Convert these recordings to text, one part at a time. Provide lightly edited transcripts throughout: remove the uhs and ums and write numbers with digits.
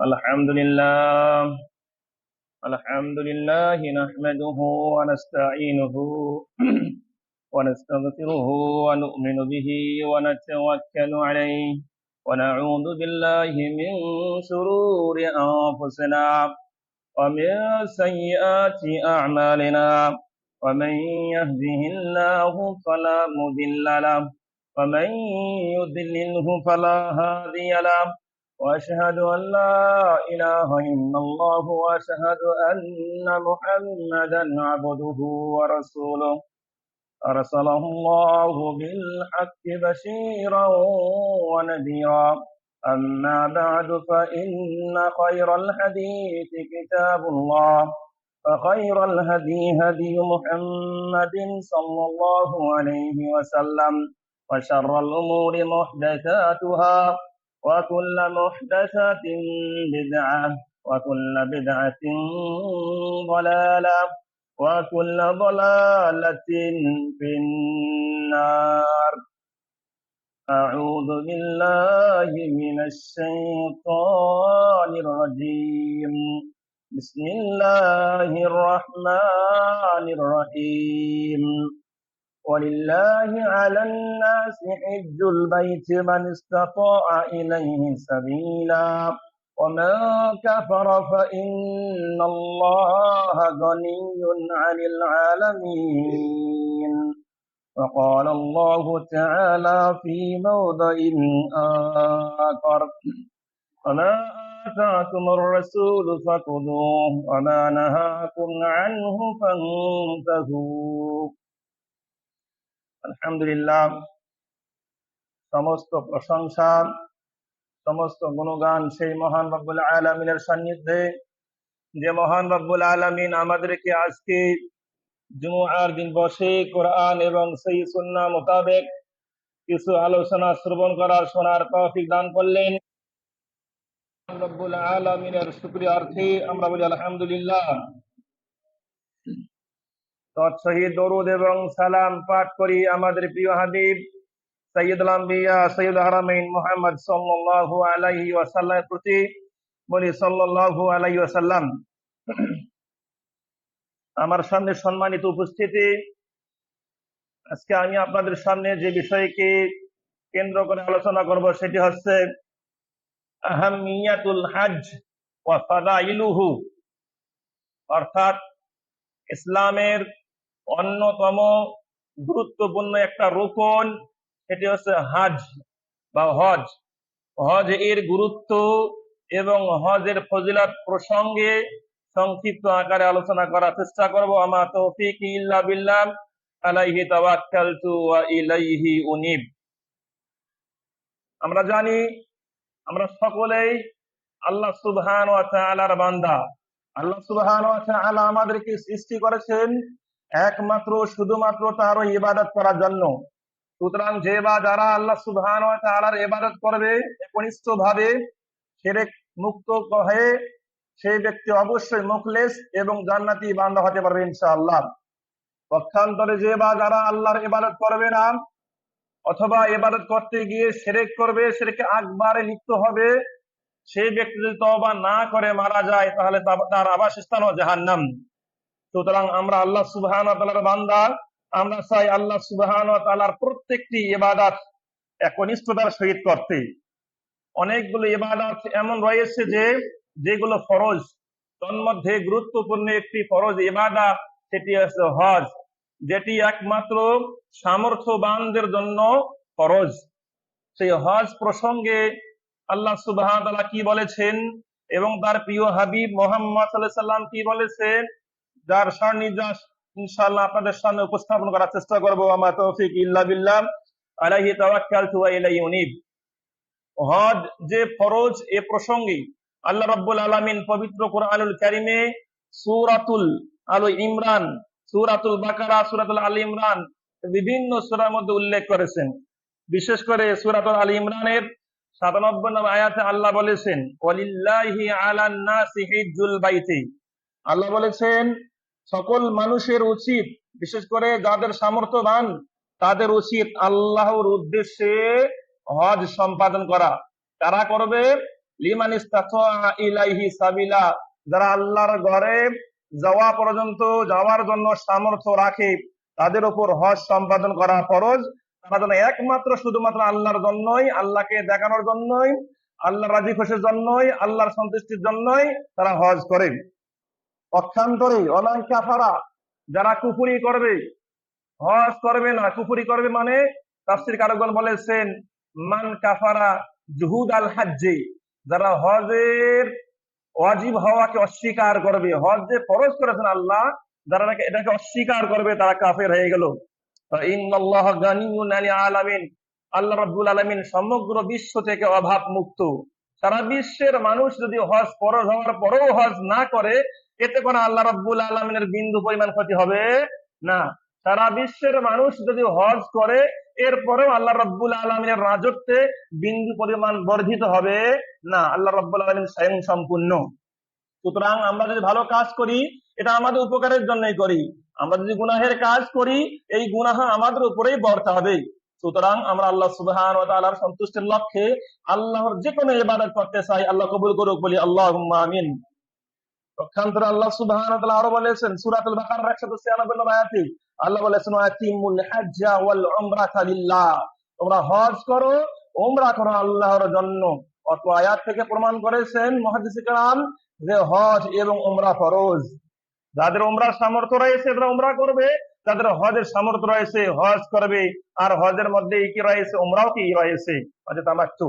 الحمد لله الحمد لله نحمده ونستعينه ونستغفره ونؤمن به ونتوكل عليه ونعوذ بالله من شرور أنفسنا ومن سيئات أعمالنا ومن يهده الله فلا مضل له ومن يضلله فلا هادي له وأشهد أن لا إله إلا الله وأشهد أن محمدا عبده ورسوله أرسله الله بالحق بشيرا ونذيرا أما بعد فإن خير الحديث كتاب الله وخير الهدي هدي محمد صلى الله عليه وسلم وشر الأمور محدثاتها وكل محدثة بدعة وكل بدعة ضلالة وكل ضلالة في النار. أعوذ بالله من الشيطان الرجيم. بسم الله الرحمن الرحيم. ولله على الناس حج البيت من استطاع إليه سبيلا ومن كفر فإن الله غني عن العالمين. وقال الله تعالى في موضع آخر: وما آتاكم الرسول فخذوه وما نهاكم عنه فانتهوا. আলহামদুলিল্লাহ, সমস্ত প্রশংসা সমস্ত গুণগান সেই মহান রব্বুল আলামিনের সান্নিধ্যে, যে মহান রব্বুল আলামিন আমাদেরকে আজকে জুমআর দিন বসে কোরআন এবং সেই সুন্নাহ মোতাবেক কিছু আলোচনা শ্রবণ করার শোনার তৌফিক দান করলেন। রব্বুল আলামিনের শুকরিয়ার্থে আমরা বলি আলহামদুলিল্লাহ। তৎসহিত দরুদ এবং সালাম পাঠ করি আমাদের প্রিয় হাবিব সাইয়্যিদুল আম্বিয়া সাইয়্যিদুল হারামাইন মুহাম্মদ সাল্লাল্লাহু আলাইহি ওয়াসাল্লামের প্রতি, বলি সাল্লাল্লাহু আলাইহি ওয়াসাল্লাম। আমার সামনে সম্মানিত উপস্থিতি, আজকে আমি আপনাদের সামনে যে বিষয়কে কেন্দ্র করে আলোচনা করব সেটি হচ্ছে আহাম্মিয়াতুল হজ ওয়া ফাদাইলুহু, অর্থাৎ ইসলামের অন্যতম গুরুত্বপূর্ণ একটা রুকন, সেটি হচ্ছে হজ বা হজ। হজ এর গুরুত্ব এবং হজের ফজিলত প্রসঙ্গে সংক্ষিপ্ত আকারে আলোচনা করার চেষ্টা করব। আমা তৌফিক ইল্লা বিল্লাহ, আলাইহি তাওয়াক্কালতু ওয়া ইলাইহি উনীব। আমরা জানি, আমরা সকলেই আল্লাহ সুবহানাহু ওয়া তাআলার বান্দা। আল্লাহ সুবহানাহু ওয়া তাআলা আমাদেরকে সৃষ্টি করেছেন একমাত্র শুধুমাত্র তার ইবাদত করার জন্য। সুতরাং যে বা যারা আল্লাহ সুবহানাহু ওয়া তাআলার ইবাদত করবে একনিষ্ঠভাবে, শিরক মুক্ত হয়ে, সেই ব্যক্তি অবশ্যই মুখলেস এবং জান্নাতি বান্দা হতে পারবে ইনশাআল্লাহ। পক্ষান্তরে যে বা যারা আল্লাহর ইবাদত করবে না, অথবা ইবাদত করতে গিয়ে শিরক করবে, শিরকে আকবারে লিপ্ত হবে, সেই ব্যক্তি যদি তওবা না করে মারা যায় তাহলে তার আবাসস্থান ও জাহান্নাম। সুতরাং আমরা আল্লাহ সুবহানাহু ওয়া তাআলার বান্দা, আমরা চাই আল্লাহ সুবহানাহু ওয়া তাআলার প্রত্যেকটি ইবাদত একনিষ্ঠতার সহিত করতে। অনেকগুলো ইবাদত এমন রয়েছে যেগুলো ফরজ, তন্মধ্যে গুরুত্বপূর্ণ একটি ফরজ ইবাদত, সেটি হচ্ছে হজ, যেটি একমাত্র সামর্থ্যবানদের জন্য ফরজ। সেই হজ প্রসঙ্গে আল্লাহ সুবহানাহু ওয়া তাআলা কি বলেছেন এবং তার প্রিয় হাবিব মুহাম্মদ সাল্লাল্লাহু আলাইহি সাল্লাম কি বলেছেন, যার সারনির্যাস ইনশাআল্লাহ আপনাদের সামনে উপস্থাপন করার চেষ্টা করব। আমা তৌফিক ইল্লা বিল্লাহ, আলাইহি তাওয়াক্কালতু ওয়া ইলাইহি উনীব। হজ যে ফরজ, এ প্রসঙ্গে আল্লাহ রাব্বুল আলামিন পবিত্র কোরআনুল কারীমে সূরাতুল আল ইমরান, সূরাতুল বাকারা, সূরাতুল আল ইমরান বিভিন্ন সূরার মধ্যে উল্লেখ করেছেন। বিশেষ করে সূরাতুল আল ইমরানের 97 নম্বর আয়াতে আল্লাহ বলেছেন, ওয়ালিল্লাহি আলান নাসি হিজ্জুল বাইতি। আল্লাহ বলেছেন সকল মানুষের উচিত, বিশেষ করে যাদের সামর্থ্যবান তাদের উচিত আল্লাহর উদ্দেশ্যে হজ সম্পাদন করা। কারা করবে? লিমান ইসতাতা ইলাইহি সাবিলা, যারা আল্লাহর ঘরে যাওয়া পর্যন্ত যাওয়ার জন্য সামর্থ্য রাখে তাদের উপর হজ সম্পাদন করা ফরজ। তারা যেন একমাত্র শুধুমাত্র আল্লাহর জন্যই, আল্লাহকে দেখানোর জন্যই, আল্লাহর রাজি খুশির জন্যই, আল্লাহর সন্তুষ্টির জন্যই তারা হজ করে। পক্ষান্তরে অমান কাফারা, যারা কুফরি করবে, হজ করবে না, কুফরি করবে মানে তাফসীর কারকগণ বলেছেন মান কাফারা জুহুদ আল হাজ্জি, যারা হজের ওয়াজিব হওয়াকে অস্বীকার করবে, হজ যে ফরজ করেছেন আল্লাহ, যারা এটাকে অস্বীকার করবে তারা কাফের হয়ে গেল। ইন্নাল্লাহা গানিয়্যুন আনিল আলামিন, আল্লাহ রাব্বুল আলামিন সমগ্র বিশ্ব থেকে অভাব মুক্ত। সারা বিশ্বের মানুষ যদি হজ ফরজ হওয়ার পরেও হজ না করে, এতে করে আল্লাহ রাব্বুল আলামিনের বিন্দু পরিমাণ ক্ষতি হবে না। সারা বিশ্বের মানুষ যদি হজ করে এরপরেও আল্লাহ রাব্বুল আলামিনের রাজত্বে বিন্দু পরিমাণ বর্ধিত হবে না। আল্লাহ রাব্বুল আলামিন স্বয়ং সম্পূর্ণ। সুতরাং আমরা যদি ভালো কাজ করি এটা আমাদের উপকারের জন্যই করি, আমরা যদি গুনাহের কাজ করি এই গুনাহ আমাদের উপরেই বর্তা হবে। সুতরাং আমরা আল্লাহ সুবহানাহু ওয়া তাআলার সন্তুষ্টির লক্ষ্যে আল্লাহর যে কোনো ইবাদত করতে চাই, আল্লাহ কবুল করুক, বলি আল্লাহুম্মা আমিন। পক্ষান্তরে আল্লাহ সুবহানাহু ওয়া তাআলা আরো বলেছেন সূরাতুল বাকারার 196 নম্বর আয়াতে, আল্লাহ বলেছেন ওয়াতিমুল হাজ্জা ওয়াল উমরাতা লিল্লাহ, তোমরা হজ করো, উমরা করো আল্লাহর জন্য। অত আয়াত থেকে প্রমাণ করেছেন মুহাদ্দিসে কেরাম যে হজ এবং উমরা ফরজ। যাদের উমরার সামর্থ্য রয়েছে তারা উমরা করবে, যাদের হজের সামর্থ্য রয়েছে হজ করবে। আর হজের মধ্যে কি রয়েছে, উমরাও কি রয়েছে, হজে তামাত্তু।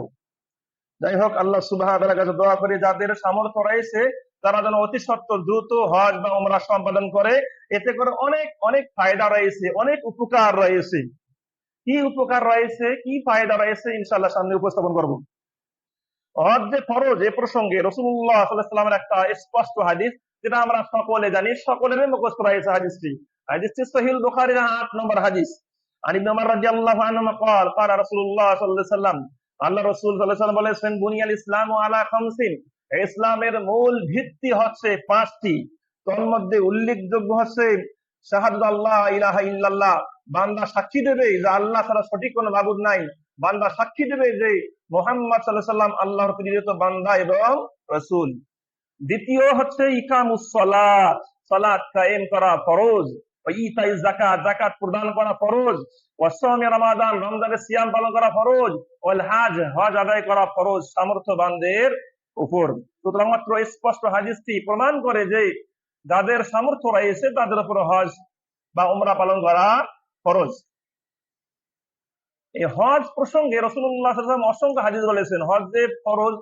যাই হোক, আল্লাহ সুবহানাহু ওয়া তাআলার কাছে দোয়া করি যাদের সামর্থ্য রয়েছে তারা যেন অতি সত্বর দ্রুত হজ বা উমরা সম্পাদন করে। এতে করে অনেক অনেক ফায়দা রয়েছে, অনেক উপকার রয়েছে। কি উপকার রয়েছে, কি ফায়দা রয়েছে ইনশাআল্লাহ সামনে উপস্থাপন করব। হজ যে ফরজ এ প্রসঙ্গে রাসূলুল্লাহ সাল্লাল্লাহু আলাইহি ওয়াসাল্লামের একটা স্পষ্ট হাদিস, যেটা আমরা সকলে জানি, সকলেরই মুখস্থ রয়েছে হাদিসটি। হাদিসটি সহিহ বুখারীর 8 নম্বর হাদিস। আন ইবনে উমর রাদিয়াল্লাহু আনহু قال قال রাসূলুল্লাহ সাল্লাল্লাহু আলাইহি ওয়াসাল্লাম, আল্লাহ রাসূল সাল্লাল্লাহু আলাইহি ওয়াসাল্লাম বলেছেন বুনিয়াল ইসলামু আলা খামসিন, ইসলামের মূল ভিত্তি হচ্ছে 5টি। তোর মধ্যে উল্লেখযোগ্য হচ্ছে শাহাদাত আল্লাহ ইলাহা ইল্লাল্লাহ, বান্দা সাক্ষী দেবে যে আল্লাহ ছাড়া সঠিক কোনো মাবুদ নাই, বান্দা সাক্ষী দেবে যে মুহাম্মদ সাল্লাল্লাহু আলাইহি ওয়াসাল্লাম আল্লাহর প্রেরিত বান্দা এবং রাসূল। দ্বিতীয় হচ্ছে ইকামুস সালাত, সালাত কায়েম করা ফরজ। ওয়া ইতাইজ যাকাত, যাকাত প্রদান করা ফরজ। ওয়া সাওমি রমাদান, রমজানের সিয়াম পালন করা ফরজ। ওয়াল হজ, হজ আদায় করা ফরজ সামর্থ্যবানদের উপর। সুতরাং মাত্র স্পষ্ট হাদিসটি প্রমাণ করে যে যাদের সামর্থ্য রয়েছে তাদের উপর হজ বা উমরা পালন করা ফরজ। এই হজ প্রসঙ্গে রাসূলুল্লাহ সাল্লাল্লাহু আলাইহি ওয়াসাল্লাম অসংখ্য হাদিস বলেছেন। হজ যে ফরজ,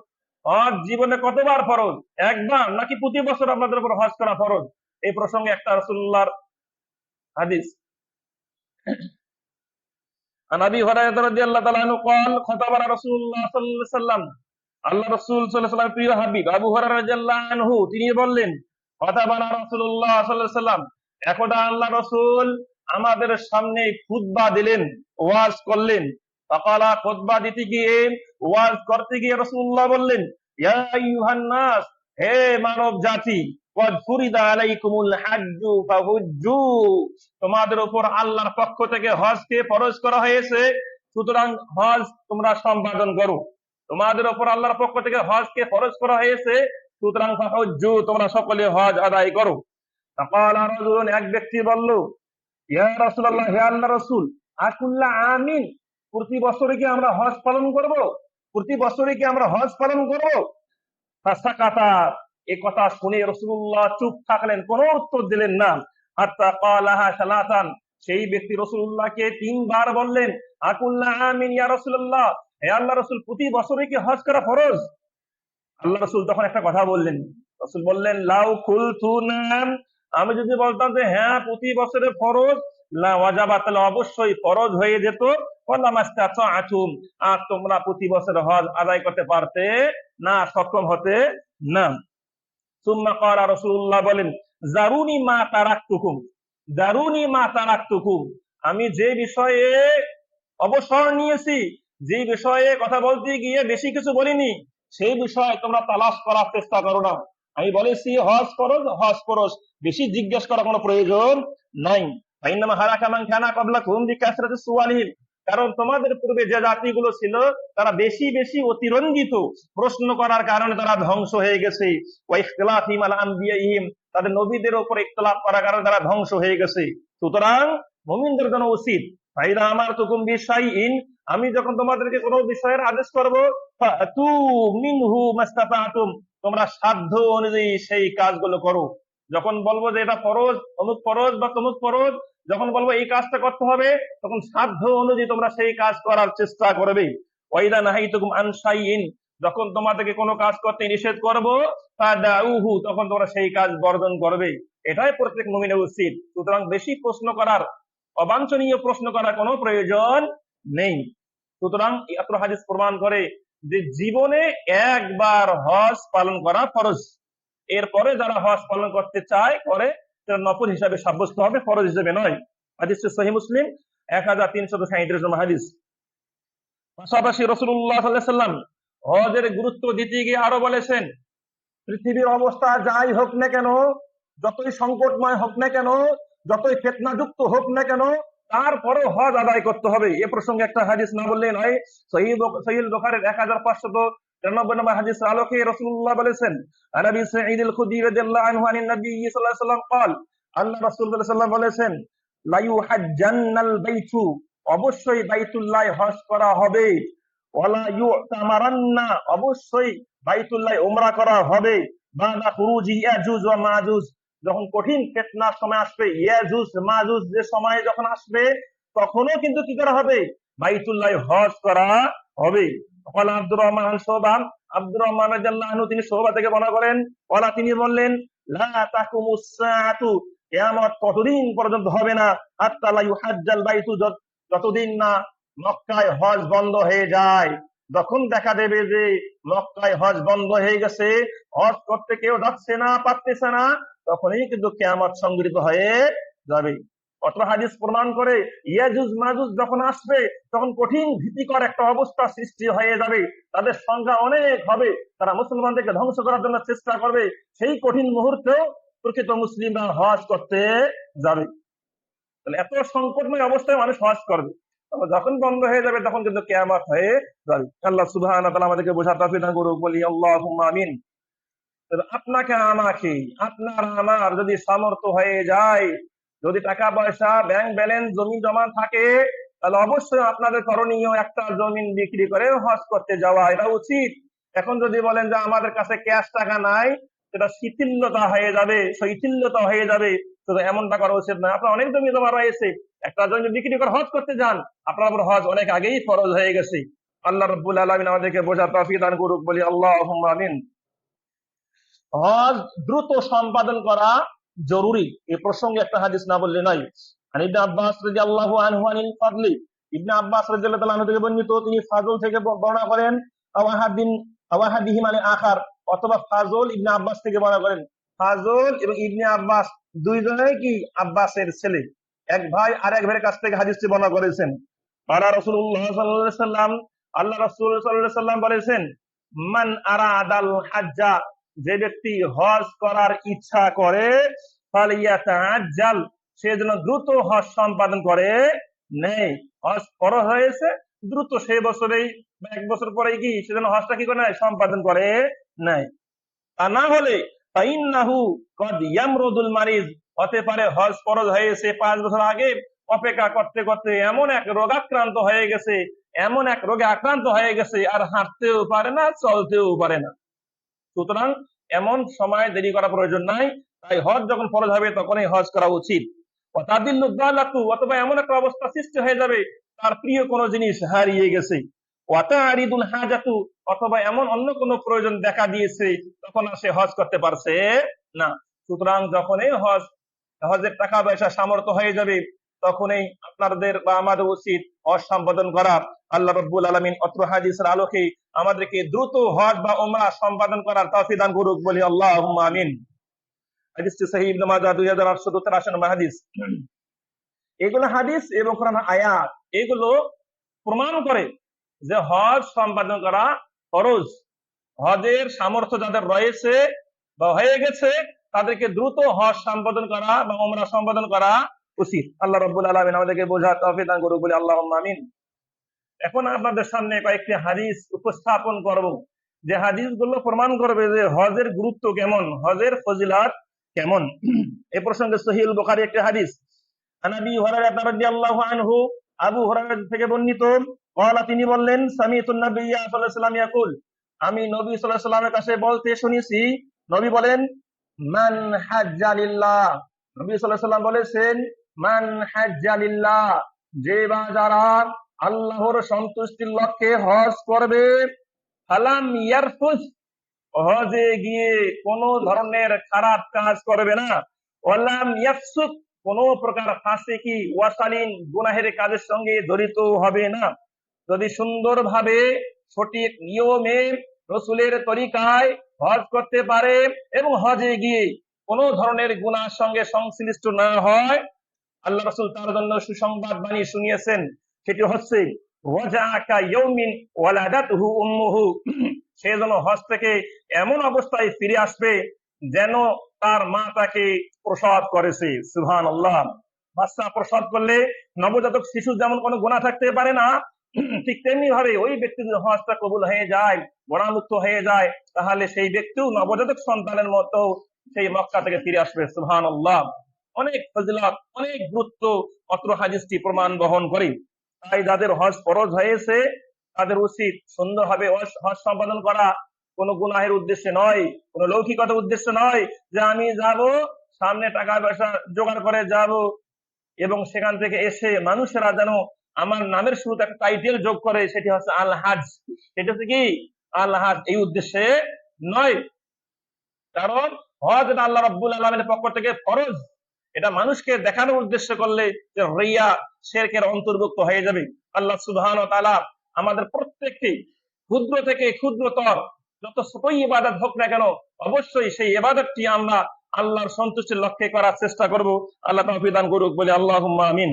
হজ জীবনে কতবার ফরজ, একবার নাকি প্রতি বছর আপনাদের উপর হজ করা ফরজ, এই প্রসঙ্গে একটা রাসূলুল্লাহর হাদিস। আন আবি হুরায়রা রাদিয়াল্লাহু তাআলা আনহু قال خطب রাসূলুল্লাহ সাল্লাল্লাহু আলাইহি ওয়াসাল্লাম, আল্লাহ রাসূল সাল্লাল্লাহু আলাইহি ওয়াসাল্লামের প্রিয় হাবিব আবু হুরায়রা রাদিয়াল্লাহু আনহু তিনি বললেন, খতাবানা রাসূলুল্লাহ সাল্লাল্লাহু আলাইহি ওয়াসাল্লাম, একদা আল্লাহ রাসূল আমাদের সামনে খুতবা দিলেন, ওয়াজ করলেন। ফাকালা, খুতবা দিতে গিয়ে, ওয়াজ করতে গিয়ে রাসূলুল্লাহ বললেন, ইয়া আইয়ুহান নাস, হে মানব জাতি, ওয়াদ ফুরিদা আলাইকুমুল হাজ্জু ফাহুজ্জু, তোমাদের উপর আল্লাহর পক্ষ থেকে হজকে ফরজ করা হয়েছে, সুতরাং হজ তোমরা সম্পাদন করো। তোমাদের উপর আল্লাহর পক্ষ থেকে হজকে ফরজ করা হয়েছে, সুতরাং ফাহুজ্জু, তোমরা সকলে হজ আদায় করো। ফাকালা রাজুলুন, এক ব্যক্তি বলল, ইয়া রাসূলুল্লাহ, হে আল্লাহর রাসূল, আকুল্লা আমিন, প্রতি বছরে কি আমরা হজ পালন করব, প্রতি বছরে কি আমরা হজ পালন করব? ফাসাকাতা, এই কথা শুনে রাসূলুল্লাহ চুপ থাকলেন, কোনো উত্তর দিলেন না। হাত্তা ক্বালাহা সালাতান, সেই ব্যক্তি রাসূলুল্লাহকে 3 বার বললেন, আকুল্লা আমিন ইয়া রাসূলুল্লাহ, হে আল্লাহর রাসূল, প্রতি বছরে কি হজ করা ফরজ? আল্লাহ রাসূল তখন একটা কথা বললেন। রাসূল বললেন, লাউ কুলতু নাম, আমি যদি বলতাম যে হ্যাঁ প্রতি বছরে ফরজ, লা ওয়াজাবা, তাহলে অবশ্যই ফরজ হয়ে যেত। ওয়ালা মাস্তাতাআতুম, আর তোমরা প্রতি বছর হজ আদায় করতে পারতে না, সক্ষম হতে না। সুম্মা ক্বালা, রাসূলুল্লাহ বলেন, জারুনি মা তারাকতুকুম, জারুনি মা তারাকতুকুম, আমি যে বিষয়ে অবসর নিয়েছি, যে বিষয়ে কথা বলতে গিয়ে বেশি কিছু বলিনি, সেই বিষয়ে তোমরা তালাশ করার চেষ্টা করো না। আমি বলেছি হজ ফরজ, হজ ফরজ, বেশি জিজ্ঞেস করার কোনো প্রয়োজন নাই। ফাইন্নামা হালাকা মান কানা ক্বাবলাকুম বিকাসরাতিস সুয়ালিহিম, কারণ তোমাদের পূর্বে যে জাতিগুলো ছিল তারা বেশি বেশি অতিরঞ্জিত প্রশ্ন করার কারণে তারা ধ্বংস হয়ে গেছে। তাদের নবীদের উপর ইখতিলাফ করার কারণে তারা ধ্বংস হয়ে গেছে। সুতরাং মুমিনদের জন্য উচিত, ফাইদা আমার তুকুম বিশাইইন, আমি যখন তোমাদেরকে কোনো বিষয়ের আদেশ করবো, ফাতু মিনহু মাস্তাতাতুম, তোমরা সাধ্য অনুযায়ী সেই কাজগুলো করো। যখন বলবো যে এটা ফরজ, অমুক ফরজ বা তমুক ফরজ, যখন বলবো এই কাজটা করতে হবে, তখন সাধ্য অনুযায়ী তোমরা সেই কাজ করার চেষ্টা করবে। ওয়াইদা নাহাইতুকুম আন শাইইন, যখন তোমাদেরকে কোনো কাজ করতে নিষেধ করব, ফাদাউহু, তখন তোমরা সেই কাজ বর্জন করবে। এটাই প্রত্যেক মুমিনের উচিত। সুতরাং বেশি প্রশ্ন করার, অবাঞ্ছনীয় প্রশ্ন করার কোনো প্রয়োজন নেই। সুতরাং এত হাদিস প্রমাণ করে যে জীবনে একবার হজ পালন করা ফরজ। এরপরে যারা হজ পালন করতে চায় করে, সেটা নফল হিসাবে সাব্যস্ত হবে, ফরজ হিসেবে নয়। হাদিস সহিহ মুসলিম 1337 নম্বর হাদিস। পাশাপাশি রাসূলুল্লাহ সাল্লাল্লাহু আলাইহি ওয়াসাল্লাম হজের গুরুত্ব দিতে গিয়ে আরো বলেছেন, পৃথিবীর অবস্থা যাই হোক না কেন, যতই সংকটময় হোক না কেন, যতই ফিতনাযুক্ত হোক না কেন, তারপরেও হজ আদায় করতে হবে। এ প্রসঙ্গে একটা হাদিস না বললে নয়। সহিহ বুখারীর 1593 নম্বর হাদিসের আলোকে রাসূলুল্লাহ বলেছেন, আন আবি সাঈদ আল খুদরি রাদিয়াল্লাহু আনহু আন নবী সাল্লাল্লাহু আলাইহি ওয়াসাল্লাম قال, আল্লাহ রাসূল সাল্লাল্লাহু আলাইহি ওয়াসাল্লাম বলেছেন, লা ইউহাজ্জান্নাল বাইতু, অবশ্যই বাইতুল্লাহ হজ করা হবে, ওয়ালা ইউতামারান্না, অবশ্যই বাইতুল্লাহ উমরা করা হবে, বাদা খুরুজি ইয়াজুজ ওয়া মাজুজ, যখন কঠিন ফিতনার সময় আসবে, ইয়াজুজ মাজুজ যে সময় যখন আসবে, তখনও কিন্তু কি করা হবে, বাইতুল্লাহ হজ করা হবে। ওয়ালা আব্দুর রহমান শোবান, আব্দুর রহমান রাদিয়াল্লাহু আনহু তিনি শোবা থেকে বর্ণনা করেন, ওয়ালা তিনি বললেন, লা তাকুমুস সাআতু, কিয়ামত ততদিন পর্যন্ত হবে না, হাত্তা লা ইউহাজ্জাল বাইতু, যতদিন না মক্কায় হজ বন্ধ হয়ে যায়। যখন দেখা দেবে যে মক্কায় হজ বন্ধ হয়ে গেছে, হজ করতে কেউ যাচ্ছে না, পারতেছে না, তখনই কিন্তু কিয়ামত সংঘটিত হয়ে যাবে। অত্র হাদিস প্রমাণ করে ইয়াজুজ মাজুজ যখন আসবে, তখন কঠিন ভীতিকর একটা অবস্থা সৃষ্টি হয়ে যাবে, তাদের সংখ্যা অনেক হবে, তারা মুসলমানদেরকে ধ্বংস করার জন্য চেষ্টা করবে। সেই কঠিন মুহূর্তেও প্রকৃত মুসলিমরা হজ করতে যাবে। তাহলে এত সংকটময় অবস্থায় মানুষ হজ করবে, যখন বন্ধ হয়ে যাবে তখন কিন্তু কিয়ামত হয়ে যাবে। আল্লাহ সুবহানাহু ওয়া তাআলা আমাদেরকে বোঝার তৌফিক দান করুক, বলি আল্লাহুম্মা আমিন। আপনাকে আমাকে, আপনার আমার যদি সামর্থ্য হয়ে যায়, যদি টাকা পয়সা ব্যাংক ব্যালেন্স জমি জমা থাকে, তাহলে অবশ্যই আপনাদের করণীয় একটা জমিন বিক্রি করে হজ করতে যাওয়া, এটা উচিত। এখন যদি বলেন যে আমাদের কাছে ক্যাশ টাকা নাই, সেটা শিথিলতা হয়ে যাবে, শৈথিল্যতা হয়ে যাবে, শুধু এমনটা করা উচিত না। আপনার অনেক জমি জমা রয়েছে, একটা জমি বিক্রি করে হজ করতে যান, আপনার উপর হজ অনেক আগেই ফরজ হয়ে গেছে। আল্লাহ রাব্বুল আলামিন আমাদেরকে বোঝার তৌফিক দান করুক, বলি আল্লাহুম্মা আমিন। হজ দ্রুত সম্পাদন করা জরুরি, এই প্রসঙ্গে একটা হাদিস না বললে নয়। ইবনে আব্বাস রাদিয়াল্লাহু আনহু আনিল ফাদলি, ইবনে আব্বাস রাদিয়াল্লাহু তাআলা থেকে বর্ণিত, তিনি ফাজল থেকে বর্ণনা করেন, আওয়াহাদিহি মানে আখার, অথবা ফাজল ইবনে আব্বাস থেকে বর্ণনা করেন। ফাজল এবং ইবনে আব্বাস দুইজনেই কি আব্বাসের ছেলে, এক ভাই আর এক ভাইয়ের কাছ থেকে হাদিসটি বর্ণনা করেছেন। আলা রাসূলুল্লাহ সাল্লাল্লাহু আলাইহি ওয়াসাল্লাম, আল্লাহ রাসূল সাল্লাল্লাহু আলাইহি ওয়াসাল্লাম বলেছেন, মান আরাদাল হাজ্জা, যে ব্যক্তি হজ করার ইচ্ছা করে, ফালিয়াতাআজ্জাল, সে যেন দ্রুত হজ সম্পাদন করে নেয়। হজ ফরজ হয়েছে, দ্রুত সেই বছরেই বা এক বছর পরেই কি সে যেন হজটা কি করে নেয়, সম্পাদন করে নেয়। তা না হলে ফাইন্নাহু কদ ইয়ামরুদুল মারিজ, হতে পারে হজ ফরজ হয়েছে 5 বছর আগে, অপেক্ষা করতে করতে এমন এক রোগাক্রান্ত হয়ে গেছে, এমন এক রোগে আক্রান্ত হয়ে গেছে, আর হাঁটতেও পারে না, চলতেও পারে না। সুতরাং এমন সময় দেরি করা প্রয়োজন নাই, তাই হজ যখন ফরজ হবে তখনই হজ করা উচিত। অথবা এমন একটা অবস্থা সৃষ্টি হয়ে যাবে, তার প্রিয় কোনো জিনিস হারিয়ে গেছে। ওয়াতারিদুল হাজাতু, অথবা এমন অন্য কোনো প্রয়োজন দেখা দিয়েছে, তখন আর সে হজ করতে পারছে না। সুতরাং যখনই হজের টাকা পয়সা সামর্থ্য হয়ে যাবে, তখনই আপনাদের বা আমাদের উচিত হজ সম্পাদন করা। আল্লাহ রাব্বুল আলামিন অত্র হাদিসের আলোকে আমাদেরকে দ্রুত হজ বা উমরা সম্পাদন করার তৌফিক দান করুক, বলি আল্লাহুম্মা আমিন। হাদিসটি সহিহ ইবনে মাজাহ 2883 নম্বর হাদিস। এগুলো হাদিস এবং কোরআন আয়াত, এগুলো প্রমাণ করে যে হজ সম্পাদন করা ফরজ। হজের সামর্থ্য যাদের রয়েছে বা হয়ে গেছে, তাদেরকে দ্রুত হজ সম্পাদন করা বা উমরা সম্পাদন করা উচিত। আল্লাহ রাব্বুল আলামিন আমাদেরকে বোঝার তৌফিক দান করুক, বলি আল্লাহুম্মা আমিন। এখন আপনাদের সামনে কয়েকটি হাদিস উপস্থাপন করব, যে হাদিসগুলো প্রমাণ করবে যে হজের গুরুত্ব কেমন, হজের ফজিলাত কেমন। এ প্রসঙ্গে সহিহ বুখারী একটি হাদিস, আনাবি হুরায়রা রাদিয়াল্লাহু আনহু, আবু হুরায়রা থেকে বর্ণিত, ক্বালা তিনি বললেন, সামিতুন নাবিয়্যা সাল্লাল্লাহু আলাইহি ওয়াসাল্লাম ইয়াকুল, আমি নবী সাল্লাল্লাহু আলাইহি ওয়াসাল্লামের কাছে বলতে শুনেছি, নবী বলেন, মান হাজ্জা লিল্লাহ, নবী সাল্লাল্লাহু আলাইহি ওয়াসাল্লাম বলেছেন, মান হাজ্জা লিল্লাহ, যে বা যারা আল্লাহর সন্তুষ্টির লক্ষ্যে হজ করবে, ফালাম ইয়ারফুস, হজে গিয়ে কোন ধরনের খারাপ কাজ করবে না, ওয়ালাম ইয়াফসুক, কোন প্রকার ফাসিকি ওয়াসালিন গুনাহের কাজের সঙ্গে জড়িত হবে না। যদি সুন্দরভাবে সঠিক নিয়মে রসুলের তরিকায় হজ করতে পারে এবং হজে গিয়ে কোন ধরনের গুনার সঙ্গে সংশ্লিষ্ট না হয়, আল্লাহ রাসূল তার জন্য সুসংবাদ বাণী শুনিয়েছেন, সেটি হচ্ছে ওয়াজাকা ইয়াউমিন ওয়ালাদাতহু উম্মুহু, সে যেন হজ থেকে এমন অবস্থায় ফিরে আসবে যেন তার মা তাকে প্রসব করেছে। সুবহানাল্লাহ। বাচ্চা প্রসব করলে নবজাতক শিশু যেমন কোনো গুনাহ থাকতে পারে না, ঠিক তেমনি ভাবে ওই ব্যক্তির যদি হজটা কবুল হয়ে যায়, গুনাহমুক্ত হয়ে যায়, তাহলে সেই ব্যক্তিও নবজাতক সন্তানের মতো সেই মক্কা থেকে ফিরে আসবে। সুবহানাল্লাহ। অনেক ফজিলত, অনেক গুরুত্ব অত্র হাদিসটি প্রমাণ বহন করে। তাই যাদের হজ ফরজ হয়েছে তাদের উচিত সুন্দরভাবে হজ সম্পাদন করা, কোন গুনাহের উদ্দেশ্যে নয়, কোন লৌকিকতার উদ্দেশ্যে নয়, যে আমি যাব সামনে টাকা পয়সা জোগাড় করে যাব এবং সেখান থেকে এসে মানুষেরা যেন আমার নামের শুরুতে একটা টাইটেল যোগ করে, সেটি হচ্ছে আল হাজ, সেটা হচ্ছে কি আল হাজ, এই উদ্দেশ্যে নয়। কারণ হজ এটা আল্লাহ রাব্বুল আলামিনের পক্ষ থেকে ফরজ, এটা মানুষকে দেখানোর উদ্দেশ্য করলে যে রিয়া শিরকের অন্তর্ভুক্ত হয়ে যাবে। আল্লাহ সুবহানাহু ওয়া তাআলা আমাদের প্রত্যেককে ক্ষুদ্র থেকে ক্ষুদ্রতর যত ছোটই ইবাদত হোক না কেন, অবশ্যই সেই ইবাদতটি আমরা আল্লাহর সন্তুষ্টির লক্ষ্যে করার চেষ্টা করব। আল্লাহ তৌফিক দান করুক, বলে আল্লাহুম্মা আমিন।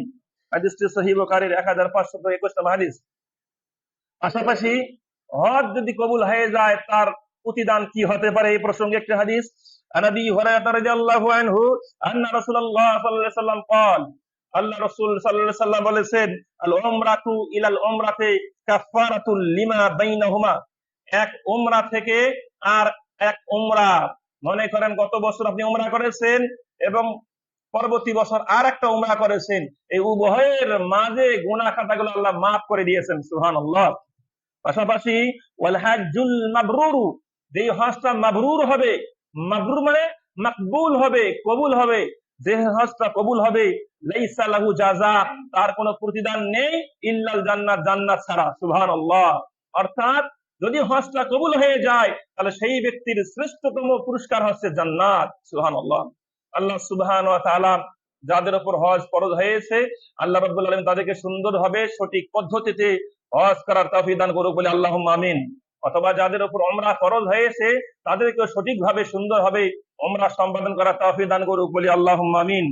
হাদিসটি সহিহ বুখারীর 1521 নম্বর হাদিস। পাশাপাশি হজ যদি কবুল হয়ে যায় তার প্রতিদান কি হতে পারে, এই প্রসঙ্গে একটি হাদিস, আনাবি হুরায়রা রাদিয়াল্লাহু আনহু আন্না রাসূলুল্লাহ সাল্লাল্লাহু আলাইহি ওয়াসাল্লাম قال, আল্লাহ রাসূল সাল্লাল্লাহু আলাইহি ওয়াসাল্লাম বলেছেন, আল উমরাতু ইলাল উমরাতি কাফারাতুল লিমা বাইনাহুমা, এক উমরা থেকে আর এক উমরা, মনে করেন গত বছর আপনি উমরা করেছেন এবং পরবর্তী বছর আর একটা উমরা করেছেন, এই উভয়ের মাঝে গুনাহ খাতাগুলো আল্লাহ মাফ করে দিয়েছেন। সুবহানাল্লাহ। পাশাপাশি ওয়াল হাজ্জুল মাবরুরু, যে হজটা মাবরুর হবে, মাবরুর মানে মাকবুল হবে, কবুল হবে, যে হজটা কবুল হবে, লাইসা লাহু জাযা, তার কোনো প্রতিদান নেই, ইল্লাল জান্নাত, জান্নাত ছাড়া। সুবহানাল্লাহ। অর্থাৎ যদি হজটা কবুল হয়ে যায় তাহলে সেই ব্যক্তির শ্রেষ্ঠতম পুরস্কার হচ্ছে জান্নাত। সুবহানাল্লাহ। আল্লাহ সুবহানাহু ওয়া তাআলা যাদের উপর হজ ফরজ হয়েছে, আল্লাহ রাব্বুল আলামিন তাদেরকে সুন্দরভাবে সঠিক পদ্ধতিতে হজ করার তৌফিক দান করুক, বলে আল্লাহুম্মা আমিন। অথবা যাদের উপর উমরা ফরজ হয়েছে তাদেরকে সঠিকভাবে সুন্দরভাবে উমরা সম্পাদন করার তৌফিক দান করুক, বলে আল্লাহুম্মা আমিন।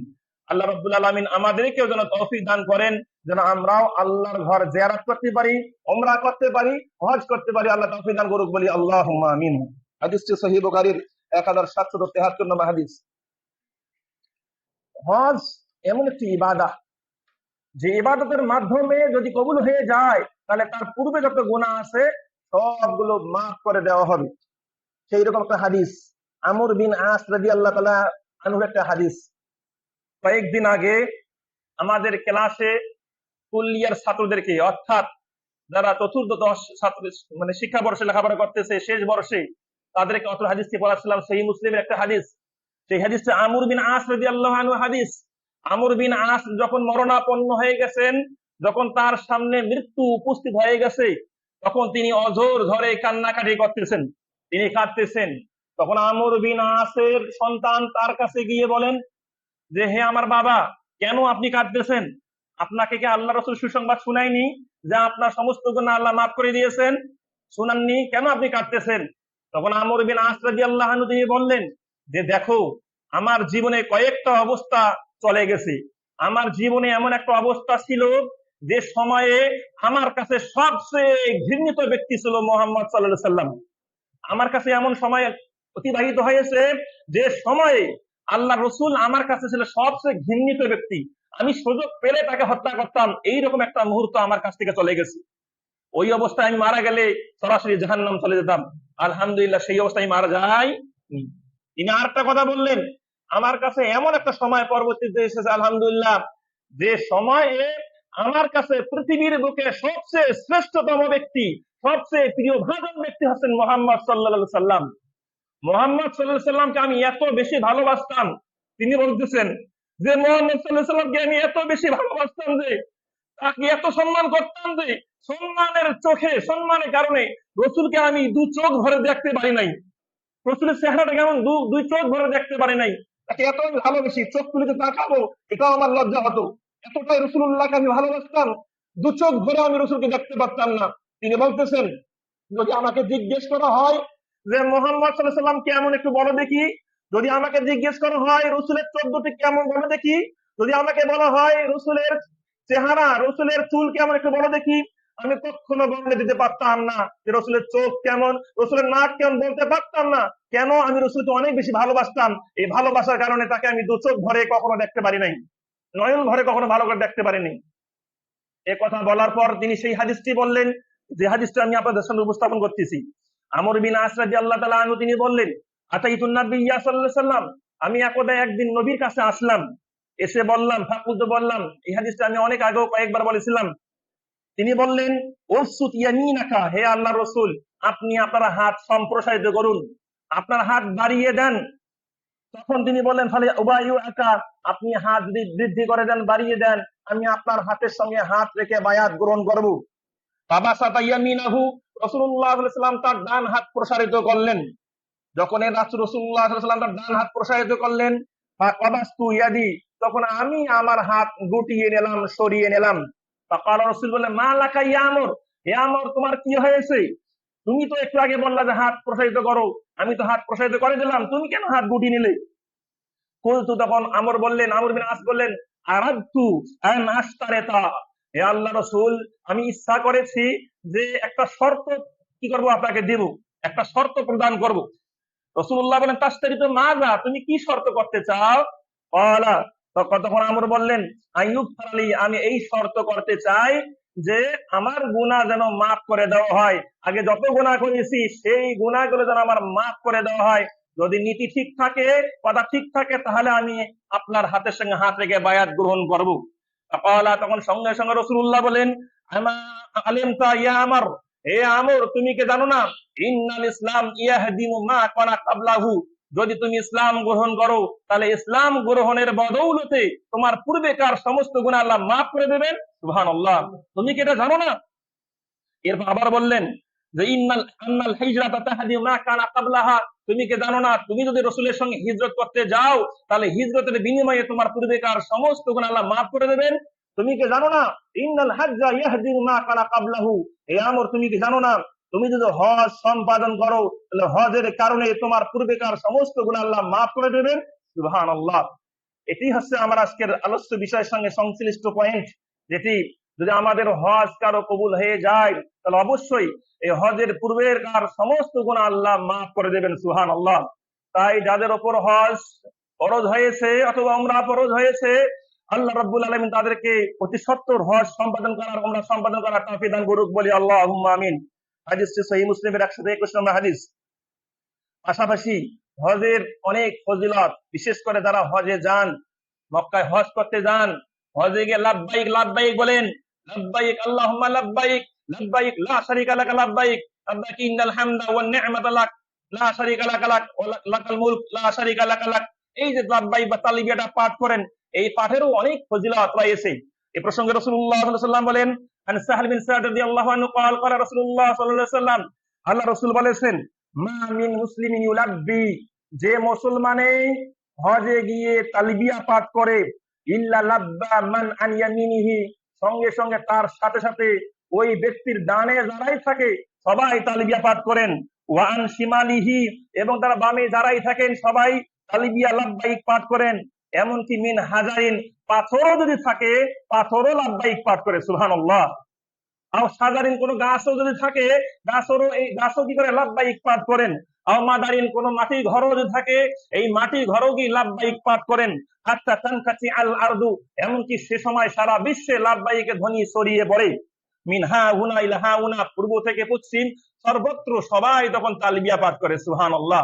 আল্লাহ রাব্বুল আলামিন আমাদেরকেও যেন তৌফিক দান করেন, যেন আমরাও আল্লাহর ঘর জিয়ারত করতে পারি, উমরা করতে পারি, হজ করতে পারি। আল্লাহ তৌফিক দান করুক, বলি আল্লাহুম্মা আমিন। হাদিসটি সহিহ বুখারীর 1773 নম্বর হাদিস। হজ এমন একটি ইবাদত, যে ইবাদতের মাধ্যমে যদি কবুল হয়ে যায় তাহলে তার পূর্বে যত গুনাহ আছে সবগুলো মাফ করে দেওয়া হবে। সেই রকম একটা হাদিস, আমর বিন আস রাদিয়াল্লাহু তাআলা আনহুর একটা হাদিস। কয়েকদিন আগে আমাদের ক্লাসে কুলিয়ার ছাত্রদেরকে, অর্থাৎ যারা চতুর্দশ ছাত্র মানে শিক্ষাবর্ষে লেখাপড়া করতেছে, শেষ বর্ষে, তাদেরকে অত হাদিসটি পড়াচ্ছিলাম, সেই মুসলিমের একটা হাদিস। সেই হাদিসটা আমর বিন আস রাদিয়াল্লাহু আনহু হাদিস। আমর বিন আস যখন মরণাপন্ন হয়ে গেছেন, যখন তার সামনে মৃত্যু উপস্থিত হয়ে গেছে, তখন তিনি অঝোর ধরে কান্নাকাটি করতেছেন, তিনি কাঁদতেছেন। তখন আমর বিন আসের সন্তান তার কাছে গিয়ে বলেন যে, হে আমার বাবা, কেন আপনি কাঁদতেছেন? আপনাকে কি আল্লাহ রাসূল সুসংবাদ শুনায়নি যে আপনার সমস্ত গুনাহ আল্লাহ মাফ করে দিয়েছেন? শুনাননি, কেন আপনি কাঁদতেছেন? তখন আমর বিন আস রাদিয়াল্লাহু আনহু তিনি বললেন যে, দেখো, আমার জীবনে কয়েকটা অবস্থা চলে গেছে। আমার জীবনে এমন একটা অবস্থা ছিল যে সময়ে আমার কাছে সবচেয়ে ঘৃণিত ব্যক্তি ছিল মুহাম্মদ সাল্লাল্লাহু আলাইহি সাল্লাম। আমার কাছে এমন সময় অতিবাহিত হয়েছে যে সময়ে আল্লাহ রসুল আমার কাছে ছিল সবচেয়ে ঘৃণিত ব্যক্তি, আমি সুযোগ পেলে তাকে হত্যা করতাম, এইরকম একটা মুহূর্ত আমার কাছ থেকে চলে গেছে। ওই অবস্থায় আমি মারা গেলে সরাসরি জাহান্নাম চলে যেতাম। আলহামদুলিল্লাহ সেই অবস্থায় মারা যায়। তিনি আরেকটা কথা বললেন, আমার কাছে এমন একটা সময় পরবর্তীতে এসেছে আলহামদুলিল্লাহ, যে সময়ে আমার কাছে পৃথিবীর বুকে সবচেয়ে শ্রেষ্ঠতম ব্যক্তি, সবচেয়ে প্রিয় ভাজন ব্যক্তি হচ্ছেন মোহাম্মদ সাল্লাল্লাহু সাল্লাম। মোহাম্মদ সাল্লাল্লাহু সাল্লামকে আমি এত বেশি ভালোবাসতাম, তিনি বলতেছেন যে মোহাম্মদ সাল্লাল্লাহু সাল্লামকে আমি এত বেশি ভালোবাসতাম যে তাকে এত সম্মান করতাম যে সম্মানের চোখে, সম্মানের কারণে রসুলকে আমি দু চোখ ভরে দেখতে পারি নাই। রসুলের চেহারাটা কেমন দুই চোখ ভরে দেখতে পারি নাই। তাকে এত আমি ভালোবেসি, চোখ তুলিতে তাকাবো এটাও আমার লজ্জা হতো। এতটাই রসুল্লাহকে আমি ভালোবাসতাম, দু চোখ ভরে আমি রসুলকে দেখতে পারতাম না। তিনি বলতেছেন, যদি আমাকে জিজ্ঞেস করা হয় যে মোহাম্মদ সাল্লাল্লাহু আলাইহি সাল্লাম কেমন একটু বলো দেখি, যদি আমাকে জিজ্ঞেস করা হয় রসুলের চোদ্দটি কেমন বলো দেখি, যদি আমাকে বলা হয় রসুলের চেহারা, রসুলের চুল কেমন একটু বলো দেখি, আমি কখনো বর্ণনা দিতে পারতাম না যে রসুলের চোখ কেমন, রসুলের নাক কেমন, বলতে পারতাম না। কেন? আমি রসুলকে অনেক বেশি ভালোবাসতাম। এই ভালোবাসার কারণে তাকে আমি দু চোখ ভরে কখনো দেখতে পারি নাই, নয়ন ভরে কখনো ভালো করে দেখতে পারিনি। এ কথা বলার পর তিনি সেই হাদিসটি বললেন, যে হাদিসটা আমি আপনাদের সামনে উপস্থাপন করতেছি। আমর বিন আস রাদিয়াল্লাহু তাআলা আনহু তিনি বললেন, আতাইতুন নাবিয়্যা সাল্লাল্লাহু আলাইহি সাল্লাম, আমি একদিন নবীর কাছে আসলাম, এসে বললাম, ফাকুলতু বললাম, এই হাদিসটা আমি অনেক আগেও কয়েকবার বলেছিলাম। তিনি বললেন, উরসুত ইয়ামিনাকা, হে আল্লাহর রাসূল, আপনি আপনার হাত সম্প্রসারিত করুন, আপনার হাত বাড়িয়ে দেন। তখন তিনি বললেন, ফালে উবাইউ আকা, আপনি হাত বৃদ্ধি করে দেন, বাড়িয়ে দেন, আমি আপনার হাতের সঙ্গে হাত রেখে বায়াত গ্রহণ করব। বাবাসাতা ইয়ামিনাহু, রাসূলুল্লাহ সাল্লাল্লাহু আলাইহি ওয়াসাল্লাম তার ডান হাত প্রসারিত করলেন। যখন রাসূলুল্লাহ সাল্লাল্লাহু আলাইহি ওয়াসাল্লাম তার ডান হাত প্রসারিত করলেন, ফাকাবাস্তু ইয়াদি, তখন আমি আমার হাত গুটিয়ে নিলাম, সরিয়ে নিলাম। ফাকাল রাসূল বললেন, মা লাকা ইয়া আমর, হে আমর তোমার কি হয়েছে? তুমি তো একটু আগে বললা যে হাত প্রসারিত করো, আমি তো হাত প্রসারিত করে দিলাম, তুমি কেন হাত গুটিয়ে নিলে? কুলতু, তখন আমর বিন আস বললেন, আরাদতু আন আশতারিতা, হে আল্লাহ রাসূল, আমি ইচ্ছা করেছি যে একটা শর্ত কি করব, আপনাকে দেব, একটা শর্ত প্রদান করব। রাসূলুল্লাহ বলেন, তাশতারিতু মাযা, তুমি কি শর্ত করতে চাও? ক্বালা, তখন আমর বললেন, আইয়ুগফারলি, আমি এই শর্ত করতে চাই যে আমার গুনাহ যেন মাফ করে দেওয়া হয়, আগে যত গুনাহ করেছি সেই গুনাহগুলো যেন আমার মাফ করে দেওয়া হয়। যদি নীতি ঠিক থাকে, কথা ঠিক থাকে, তাহলে আমি আপনার হাতের সঙ্গে হাত রেখে বায়াত গ্রহণ করব। ক্বালা, তখন সঙ্গে সঙ্গে রাসূলুল্লাহ বলেন, আমা আলিমতা ইয়া আমর, হে আমর তুমি কি জানো না, ইন্নাল ইসলাম ইয়াহদিমু মা কানা ক্বাবলাহু, যদি তুমি ইসলাম গ্রহণ করো তাহলে ইসলাম গ্রহণের বদৌলতে তোমার পূর্বেকার সমস্ত গুনাহ আল্লাহ মাফ করে দেবেন। সুবহানাল্লাহ, তুমি কি এটা জানো না? এরপর আবার বললেন যে আন্নাল হিজরাতা তাহদিমু মা কানা ক্বাবলাহা, তুমি কি জানো না, তুমি যদি রাসূলের সঙ্গে হিজরত করতে যাও তাহলে হিজরতের বিনিময়ে তোমার পূর্বেকার সমস্ত গুনাহ আল্লাহ মাফ করে দেবেন। তুমি কি জানো না, ইন্নাল হাজ্জা ইয়াহদিমু মা কানা ক্বাবলাহু, হে আমর তুমি কি জানো না, তুমি যদি হজ সম্পাদন করো তাহলে হজের কারণে তোমার পূর্বেকার সমস্ত গুনাহ আল্লাহ মাফ করে দেবেন। সুবহানাল্লাহ, এটি হচ্ছে আমার আজকের আলোচ্য বিষয়ের সঙ্গে সংশ্লিষ্ট পয়েন্ট, যেটি যদি আমাদের হজ কারো কবুল হয়ে যায় তাহলে অবশ্যই এই হজের পূর্বেকার সমস্ত গুনাহ আল্লাহ মাফ করে দেবেন। সুবহানাল্লাহ। তাই যাদের উপর হজ ফরজ হয়েছে অথবা উমরা ফরজ হয়েছে, আল্লাহ রাব্বুল আলামিন তাদেরকে অতি সত্বর হজ সম্পাদন করার, উমরা সম্পাদন করার তৌফিক দান করুক, বলি আল্লাহুম্মা আমিন। হাদিসটি সহিহ মুসলিমের 121 নম্বর হাদিস। পাশাপাশি হজের অনেক ফজিলত, বিশেষ করে যারা হজে যান, মক্কায় হজ করতে যান, হজে গিয়ে লাব্বাইক লাব্বাইক বলেন, লাব্বাইক আল্লাহুম্মা লাব্বাইক, লাব্বাইক লা শারীকা লাকা লাব্বাইক, লাব্বাইক ইন্নাল হামদা ওয়ান নি'মাতা লাক, লা শারীকা লাকা লাক ওয়া লাকাল মুলক লা শারীকা লাকা লাক। এই যে লাব্বাইক বা তালবিয়াটা পাঠ করেন, এই পাঠেরও অনেক ফজিলত রয়েছে। এই প্রসঙ্গে রাসূলুল্লাহ সাল্লাল্লাহু আলাইহি ওয়াসাল্লাম বলেন, আন সাহল বিন সাদ রাদিয়াল্লাহু আনহু قال قال রাসূলুল্লাহ সাল্লাল্লাহু আলাইহি ওয়াসাল্লাম, আল্লাহ রাসূল বলেছেন, মা মিন মুসলিমিন ইউলাব্বি, যে মুসলমানে হজে গিয়ে তালবিয়া পাঠ করে, ইল্লা লাব্বা মান আন ইয়ামিনিহি, সঙ্গে সঙ্গে তার সাথে সাথে ওই ব্যক্তির ডানে যারাই থাকে সবাই তালবিয়া পাঠ করেন, ওয়া আন শিমালিহি, এবং তারা বামে যারাই থাকেন সবাই তালবিয়া লাব্বাইক পাঠ করেন। এমনকি মিন হাজারিন, পাথরও যদি থাকে পাথরও লাব্বাইক পাঠ করে। সুবহানাল্লাহ। আর সাজারিন, কোন গাছও যদি থাকে গাছও কি করে লাব্বাইক পাঠ করেন। আর মাদারিন, কোন মাটির ঘরও যদি থাকে এই মাটির ঘরও কি লাব্বাইক পাঠ করেন। হাত্তা তানকাতি আল আরদু, এমনকি সে সময় সারা বিশ্বে লাব্বাইকের ধ্বনি ছড়িয়ে পড়ে। মিন হাউনা ইলা হাউনা, পূর্ব থেকে পশ্চিম সর্বত্র সবাই তখন তালবিয়া পাঠ করে। সুবহানাল্লাহ।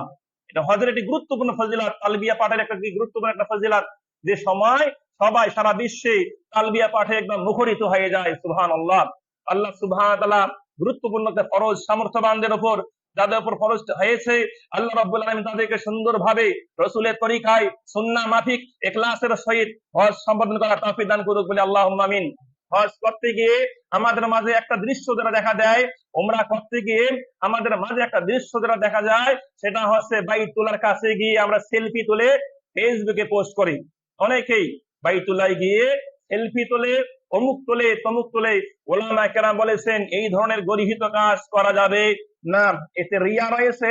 এটা হজের একটি গুরুত্বপূর্ণ ফজিলত, তালবিয়া পাঠের একটা গুরুত্বপূর্ণ একটা ফজিলত, যে সময় সবাই সারা বিশ্বে তালবিয়া পাঠে একদম মুখরিত হয়ে যায়। সুবহানাল্লাহ। আল্লাহ সুবহানাহু ওয়া তাআলা গুরুত্বপূর্ণ একটা ফরজ সামর্থ্যবানদের উপর, যাদের উপর ফরজ হয়েছে, আল্লাহ রাব্বুল আলামিন তাদেরকে সুন্দরভাবে রাসূলের তরিকায় সুন্নাহ মাফিক ইখলাসের সহিত হজ সম্পাদন করার তৌফিক দান করুক বলে আল্লাহুম্মা আমিন। হজ করতে গিয়ে আমাদের মাঝে একটা দৃশ্য যেটা দেখা যায়, উমরা করতে গিয়ে আমাদের মাঝে একটা দৃশ্য যেটা দেখা যায়, সেটা হচ্ছে বাইতুল্লাহর কাছে গিয়ে আমরা সেলফি তুলে ফেসবুকে পোস্ট করি। অনেকেই বাইতুল্লাহ গিয়ে সেলফি তোলে, অমুক তোলে, তমুক তোলে। ওলামা কেরাম বলেছেন এই ধরনের গর্হিত কাজ করা যাবে না, এতে রিয়া রয়েছে,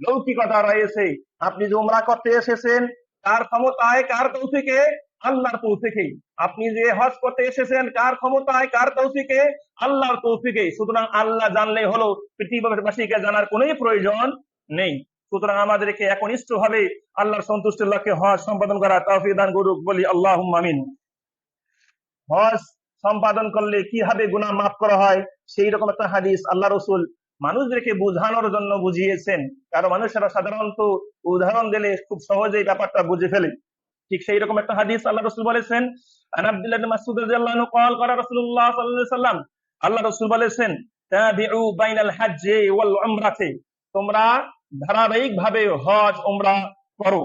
লৌকিকতা রয়েছে। আপনি যে উমরা করতে এসেছেন, কার ক্ষমতায়, কার তৌফিকে? আল্লাহর তৌফিকে। আপনি যে হজ করতে এসেছেন, কার ক্ষমতায়, কার তৌফিকে? আল্লাহর তৌফিকে। সুতরাং আল্লাহ জানলে হলো, পৃথিবীবাসীকে জানার কোন প্রয়োজন নেই। সুতরাং আমাদেরকে একনিষ্ঠ ভাবে আল্লাহর সন্তুষ্টির লক্ষ্যে হজ সম্পাদন করা তৌফিক দান করুক বলি আল্লাহুম্মা আমিন। হজ সম্পাদন করলে কিভাবে গুনাহ মাফ করা হয়, সেই রকম একটা হাদিস আল্লাহ রসুল মানুষদেরকে বোঝানোর জন্য বুঝিয়েছেন। কারণ মানুষেরা সাধারণত উদাহরণ দিলে খুব সহজেই ব্যাপারটা বুঝে ফেলে। ঠিক সেই রকম একটা হাদিস আল্লাহ রসুল বলেছেন, আন আব্দুল্লাহ ইবনে মাসউদ রাদিয়াল্লাহু আনহু قال قال رسول الله صلى الله عليه وسلم, আল্লাহ রসুল বলেছেন, তাবিউ বাইনাল হাজ্জি ওয়াল উমরাতি, তোমরা ধারাবাহিক ভাবে হজ উমরা করো।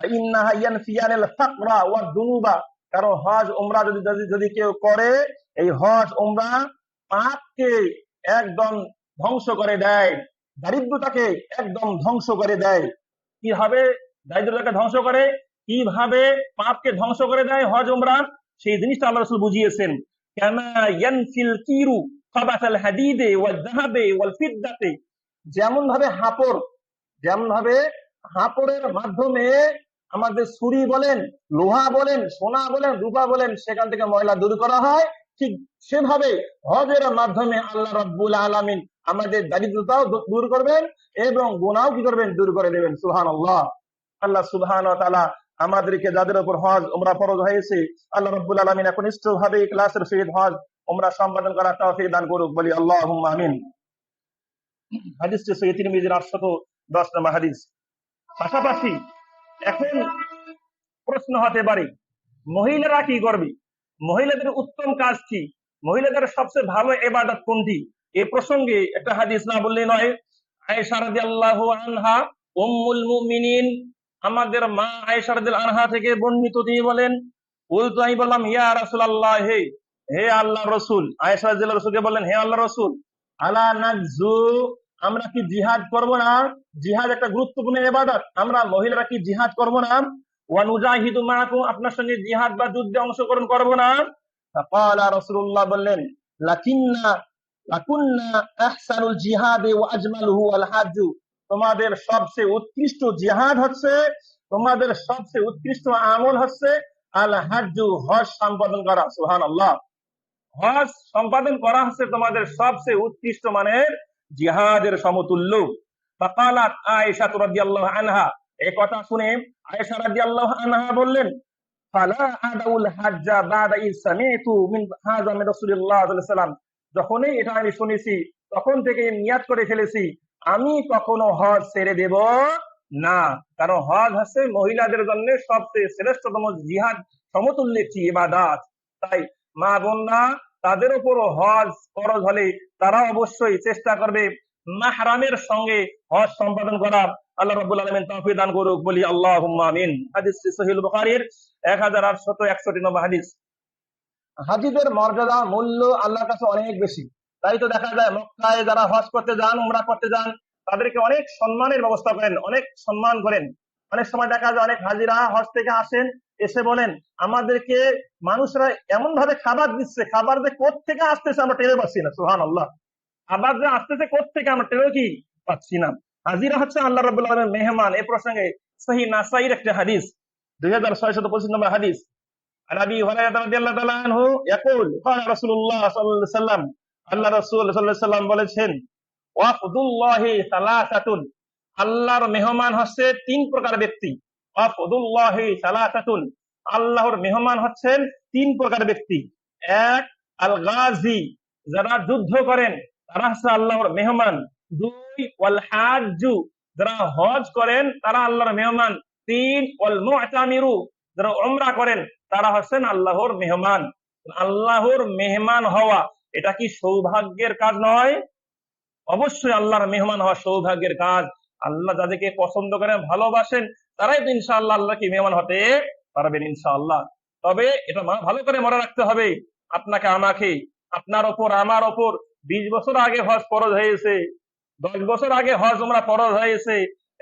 ইন্নাহা ইয়ানফিয়ানিল ফাকরা ওয়াদ দুনুবা, কারণ হজ উমরা যদি কেউ করে, এই হজ উমরা পাপকে একদম ধ্বংস করে দেয়, দারিদ্রতাকে একদম ধ্বংস করে দেয়। কিভাবে দারিদ্রতাকে ধ্বংস করে, কিভাবে পাপকে ধ্বংস করে দেয় হজ উমরা, সেই জিনিসটা আল্লাহ রাসূল বুঝিয়েছেন। কামা ইয়ানফিল কিরু খাবাতাল হাদিদে ওয়াল যাহাবে ওয়াল ফিদ্দাতে, যেমন ভাবে হাপড়ের মাধ্যমে আমাদের ছুরি বলেন, লোহা বলেন, সোনা বলেন, রূপা বলেন, সেখান থেকে ময়লা দূর করা হয়, ঠিক সেভাবে হজের মাধ্যমে আল্লাহ রাব্বুল আলামিন আমাদের দারিদ্রতাও দূর করবেন এবং গুনাহও কি করবেন, দূর করে দেবেন। সুবহানাল্লাহ। আল্লাহ সুবহানাহু ওয়া তাআলা আমাদেরকে, যাদের উপর হজ উমরা ফরজ হয়েছে, আল্লাহ রাব্বুল আলামিন একনিষ্ঠ ভাবে ইখলাসের সহিত হজ উমরা সম্পাদন করার তৌফিক দান করুক বলি আল্লাহুম্মা আমিন। হাদিসটি সহিহ তিরমিজির 810 নম্বর হাদিস। পাশাপাশি এখন প্রশ্ন হতে পারে, মহিলারা কি করবে, মহিলাদের উত্তম কাজ কি, মহিলাদের সবচেয়ে ভালো ইবাদত কোনটি? এই প্রসঙ্গে একটা হাদিস না বললে নয়। আয়েশা রাদিয়াল্লাহু আনহা উম্মুল মুমিনিন, আমাদের মা আয়েশা রাদিয়াল্লাহু আনহা থেকে বর্ণিত, তিনি বলেন, বলতো, আমি বললাম, ইয়া রাসূলুল্লাহ, হে আল্লাহর রাসূল। আয়েশা রাদিয়াল্লাহু রাসূলকে বললেন, হে আল্লাহর রাসূল, আলা নাগজু, আমরা কি জিহাদ করব না? জিহাদ একটা গুরুত্বপূর্ণ ইবাদত, আমরা মহিলারা কি জিহাদ করব না? ওয়া নুজাহিদু মাআকুম, আপনার সঙ্গে জিহাদ বা যুদ্ধে অংশগ্রহণ করব না? ফাকালা, রাসূলুল্লাহ বললেন, লাকুন্না আহসানুল জিহাদি ওয়া আজমালুহু আল হাজ্জ, তোমাদের সবচেয়ে উৎকৃষ্ট জিহাদ হচ্ছে, তোমাদের সবচেয়ে উৎকৃষ্ট আমল হচ্ছে আল হাজ্জ, হজ সম্পাদন করা। সুবহানাল্লাহ। হজ সম্পাদন করা হচ্ছে তোমাদের সবচেয়ে উৎকৃষ্ট মানের জিহাদের সমতুল্য। ফাকালাত আয়েশা রাদিয়াল্লাহু আনহা, এই কথা শুনে আয়েশা রাদিয়াল্লাহু আনহা বললেন, ফালা আদাউল হাজ্জা বাদা ইজ সামিতু মিন হাযা মিন রাসূলিল্লাহ সাল্লাল্লাহু আলাইহি ওয়াসাল্লাম, যখনই এটা আমি শুনেছি তখন থেকে নিয়াত করে ফেলেছি আমি কখনো হজ ছেড়ে দেব না। কারণ হজ হচ্ছে মহিলাদের জন্য সবচেয়ে শ্রেষ্ঠতম জিহাদ সমতুল্য একটি ইবাদত। তাই মা বোনরা, তাদের উপর হজ ফরজ হলে তারা অবশ্যই চেষ্টা করবে মাহরামের সঙ্গে হজ সম্পাদন করার। আল্লাহ রাব্বুল আলামিন তৌফিক দান করুক বলি আল্লাহুম্মা আমিন। হাদিস সহিহ বুখারীর 1861 নম্বর হাদিস। হাজিদের মর্যাদা, মূল্য আল্লাহর কাছে অনেক বেশি। তাই তো দেখা যায় মক্কায় যারা হজ করতে যান, উমরা করতে যান, তাদেরকে অনেক সম্মানের ব্যবস্থা করেন, অনেক সম্মান করেন। অনেক সময় দেখা যায় অনেক হাজিরা হজ থেকে আসেন, এসে বলেন, আমাদেরকে মানুষরা এমন ভাবে খাবার দিচ্ছে, খাবার যে কোত্থেকে আসতেছে আমরা টের পাচ্ছি না। সুবহানাল্লাহ। আবার যে আসতেছে কোত্থেকে আমরা টেরও কি পাচ্ছি না। হাজিরা হচ্ছে আল্লাহ রাব্বুল আলামিনের মেহমান। এই প্রসঙ্গে সহিহ নাসাইর একটা হাদিস, 2625 নম্বর হাদিস। عن ابي هريره رضي الله تعالى عنه يقول قال رسول الله صلى الله عليه وسلم, আল্লাহ রাসূল সাল্লাল্লাহু আলাইহি ওয়াসাল্লাম বলেছেন, ওয়াফদুল্লাহি সালাসাতুন, আল্লাহর মেহমান হচ্ছে তিন প্রকার ব্যক্তি। ওয়াফদুল্লাহি সালাসাতুন, আল্লাহর মেহমান হচ্ছেন তিন প্রকার ব্যক্তি। এক, আল গাজী, যারা যুদ্ধ করেন তারা হচ্ছে আল্লাহর মেহমান। দুই, ওয়াল হাজ্জু, যারা হজ করেন তারা আল্লাহর মেহমান। তিন, ওয়াল মুতামিরু, যারা উমরা করেন তারা হচ্ছেন আল্লাহর মেহমান। আল্লাহর মেহমান হওয়া এটা কি সৌভাগ্যের কাজ নয়? অবশ্যই আল্লাহর মেহমান হওয়া সৌভাগ্যের কাজ। আল্লাহ যাদেরকে পছন্দ করেন, ভালোবাসেন, তারাই তো ইনশাআল্লাহ আল্লাহ কি মেহমান হতে পারবেন ইনশাআল্লাহ। তবে এটা ভালো করে মনে রাখতে হবে, আপনাকে আমাকে, আপনার ওপর আমার ওপর 20 বছর আগে হজ ফরজ হয়েছে, 10 বছর আগে হজ উমরা ফরজ হয়েছে,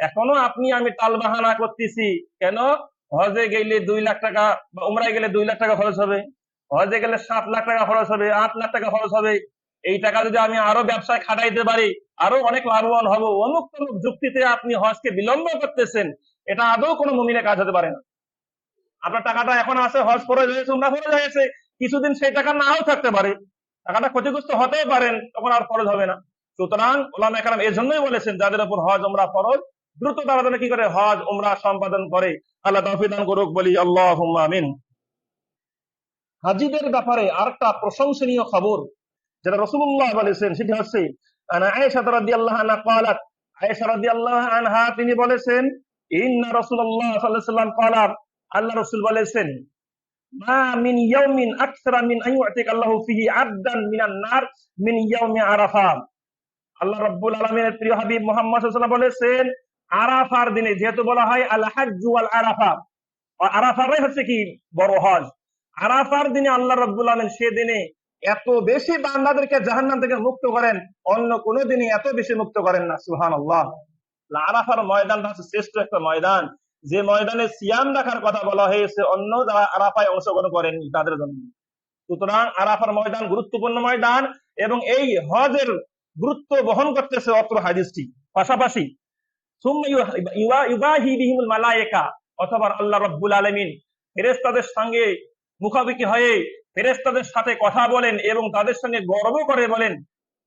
এখনো আপনি আমি টালবাহানা করতেছি কেন? হজে গেলে 2 লাখ টাকা বা উমরায় গেলে 2 লাখ টাকা খরচ হবে, হজে গেলে 7 লাখ টাকা খরচ হবে, 8 লাখ টাকা খরচ হবে। এই টাকা যদি আমি আরো ব্যবসায় খাটাইতে পারি, আরো অনেক লাভবান হব, অমুক তমুক যুক্তিতে আপনি হজকে বিলম্ব করতেছেন, এটা আদৌ কোনো মুমিনের কাজ হতে পারে না। আপনার টাকাটা এখন আছে, হজ ফরজ হয়েছে, উমরা ফরজ হয়েছে, কিছুদিন সেই টাকা নাও থাকতে পারে, টাকাটা ক্ষতিগ্রস্ত হতেই পারেন, তখন আর ফরজ হবে না। সুতরাং ওলামা কেরাম এই জন্যই বলেছেন যাদের উপর হজ উমরা ফরজ, দ্রুত তারা যেন কি করে হজ উমরা সম্পাদন করে। আল্লাহ তৌফিক দান করুক, বলি আল্লাহুম্মা আমিন। হাজিদের ব্যাপারে আরেকটা প্রশংসনীয় খবর যেটা রাসূলুল্লাহ বলেছেন সেটি হচ্ছে আনা আয়েশা রাদিয়াল্লাহু আনহা ক্বালাত, আয়েশা রাদিয়াল্লাহু আনহা তিনি বলেছেন, ইন্না রাসূলুল্লাহ সাল্লাল্লাহু আলাইহি ওয়াসাল্লাম ক্বালা, আল্লাহ রাসূল বলেছেন, মা মিন ইয়াউমিন আকসারা মিন আন ইউতিকা আল্লাহু ফিহি আবদান মিনান নার মিন ইয়াউমি আরাফা। আল্লাহ রাব্বুল আলামিনের প্রিয় হাবিব মুহাম্মদ সাল্লাল্লাহু আলাইহি ওয়াসাল্লাম বলেছেন, আরাফার দিনে, যেহেতু বলা হয় আল হাজ্জু ওয়াল আরাফা, আরাফাটাই হচ্ছে কি বড় হজ। আরাফার দিনে আল্লাহ রাব্বুল আলামিন সেদিনে এত বেশি বান্দাদেরকে জাহান্নাম থেকে মুক্ত করেন, অন্য কোন দিনই এত বেশি মুক্ত করেন না। সুবহানাল্লাহ। আরাফার ময়দানটা হচ্ছে শ্রেষ্ঠ একটা ময়দান, যে ময়দানে সিয়াম রাখার কথা বলা হয়েছে অন্য যারা আরাফায় অংশগ্রহণ করেন তাদের জন্য। সুতরাং আরাফার ময়দান গুরুত্বপূর্ণ ময়দান, এবং এই হজের গুরুত্ব বহন করতেছে অত্র হাদিসটি। পাশাপাশি অথবা আল্লাহ রাব্বুল আলামিন ফেরেশতাদের সঙ্গে মুখামুখি হয়ে ফেরেশতাদের সাথে কথা বলেন এবং তাদের সঙ্গে গর্ব করে বলেন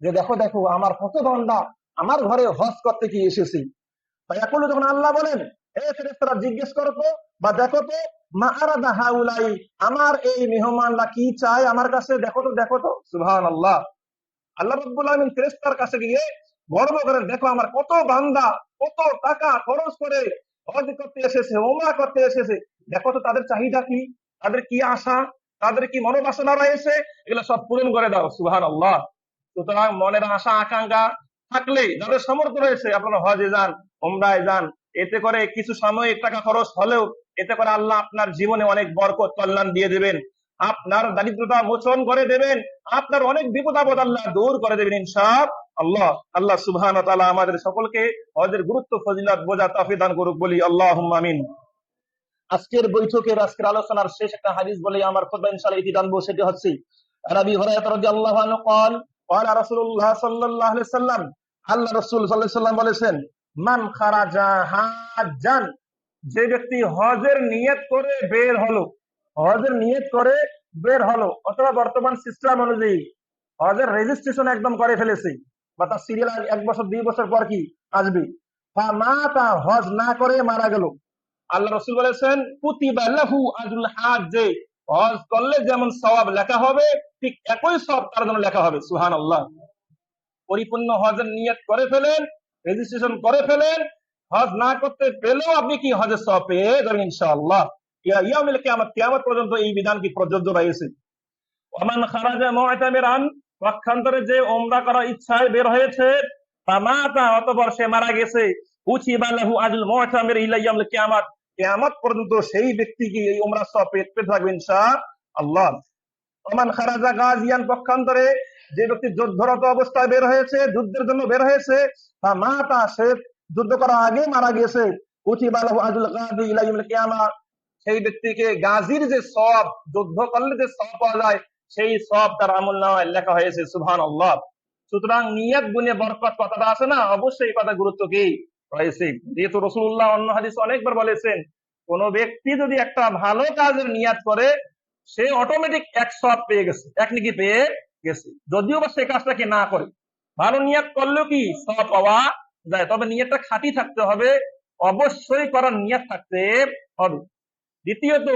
যে দেখো দেখো আমার কত বান্দা আমার ঘরে হজ করতে কি এসেছে। তাই এখন যখন আল্লাহ বলেন, হে ফেরেশতারা জিজ্ঞেস করো তো বা দেখো তো, মা আরাদা হাউলাই, আমার এই মেহমানরা কি চায় আমার কাছে, দেখো তো দেখো তো। সুবহানাল্লাহ। আল্লাহ রাব্বুল আলামিন ফেরেশতার কাছে গিয়ে গর্ব করেন, দেখো আমার কত বান্দা কত টাকা খরচ করে হজ করতে এসেছে, ওমরা করতে এসেছে, দেখো তো তাদের চাহিদা কি, তাদের কি আশা, তাদের কি মনোবাসনা রয়েছে, এগুলো সব পূরণ করে দাও। সুবহানাল্লাহ। সুতরাং মনের আশা আকাঙ্ক্ষা থাকলে, যাদের সামর্থ্য রয়েছে, আপনারা হজে যান, ওমরায় যান, এতে করে কিছু সাময়িক টাকা খরচ হলেও এতে করে আল্লাহ আপনার জীবনে অনেক বরকত কল্যাণ দিয়ে দেবেন, আপনার দারিদ্রতা মোচন করে দেবেন, আপনার অনেক বিপদ আপদ আল্লাহ দূর করে দেবেন ইনশাআল্লাহ। আল্লাহ সুবহানাহু ওয়া তাআলা আমাদের সকলকে হজের গুরুত্ব ফজিলত বোঝার তৌফিক দান করুক, বলি আল্লাহুম্মা আমিন। আজকের বৈঠকের আজকের আলোচনার শেষ একটা হাদিস বলে আমার খুতবা ইনশাআল্লাহ ইতি টানবো, সেটি হচ্ছে আবি হুরায়রা রাদিয়াল্লাহু আনহু قال قال রাসূলুল্লাহ সাল্লাল্লাহু আলাইহি ওয়াসাল্লাম, আল্লাহ রাসূল সাল্লাল্লাহু আলাইহি ওয়াসাল্লাম বলেছেন, মান খারাজা হাজ্জান, যে ব্যক্তি হজের নিয়ত করে বের হলো, হজের নিয়ত করে বের হলো, অথবা বর্তমান সিস্টেম অনুযায়ী হজের রেজিস্ট্রেশন একদম করে ফেলেছে, বা তার সিরিয়াল 1 বছর 2 বছর পর কি আসবে, ফামাতা, হজ না করে মারা গেল, আল্লাহ রাসূল বলেছেন, কুতিবা লাহু আজরুল হাজ্জ, হজ করলে যেমন সওয়াব লেখা হবে ঠিক একই সওয়াব তার জন্য লেখা হবে। সুবহানাল্লাহ। পরিপূর্ণ হজের নিয়ত করে ফেলেন, রেজিস্ট্রেশন করে ফেলেন, হজ না করতে পেলেও আপনি কি হজের সওয়াব পেয়ে যাবেন ইনশাআল্লাহ। ইয়াউমুল কিয়ামত, কিয়ামত পর্যন্ত এই বিধান কি প্রযোজ্য রয়েছে। ওমান খারাজা মুতামিরান, পক্ষান্তরে যে ওমরা করার ইচ্ছায় বের হয়েছে, ফামাতা, অতঃপর সে মারা গেছে, উচিবা লাহু আজরুল মুতামির ইলা ইয়াউমুল কিয়ামত, কিয়ামত পর্যন্ত সেই ব্যক্তি কি এই ওমরা সওয়াব পেতে থাকবে ইনশাআল্লাহ। ওমান খারাজা গাজিয়ান, পক্ষান্তরে যে ব্যক্তি যুদ্ধরত অবস্থায় বের হয়েছে, যুদ্ধের জন্য বের হয়েছে, ফামাতা, সে যুদ্ধ করার আগে মারা গেছে, উচিবা লাহু আজরুল গাজি ইলা ইয়াউমুল কিয়ামত, সেই ব্যক্তিকে গাজীর যে সওয়াব, যুদ্ধ করলে যে সওয়াব পাওয়া যায়, সেই সওয়াব তার আমলনামায় লেখা হয়েছে। সুবহানাল্লাহ। সুতরাং নিয়ত গুণে বরকত কথাটা আছে না, অবশ্যই এই কথা গুরুত্ব কি রয়েছে, যেহেতু রাসূলুল্লাহ অন্য হাদিসে অনেকবার বলেছেন, কোন ব্যক্তি যদি একটা ভালো কাজের নিয়ত করে সে অটোমেটিক 1 সওয়াব পেয়ে গেছে, 1 নেকি পেয়ে গেছে, যদিও বা সে কাজটাকে না করে। ভালো নিয়ত করলেও কি সওয়াব পাওয়া যায়, তবে নিয়তটা খাঁটি থাকতে হবে, অবশ্যই করার নিয়ত থাকতে হবে। দ্বিতীয়ত,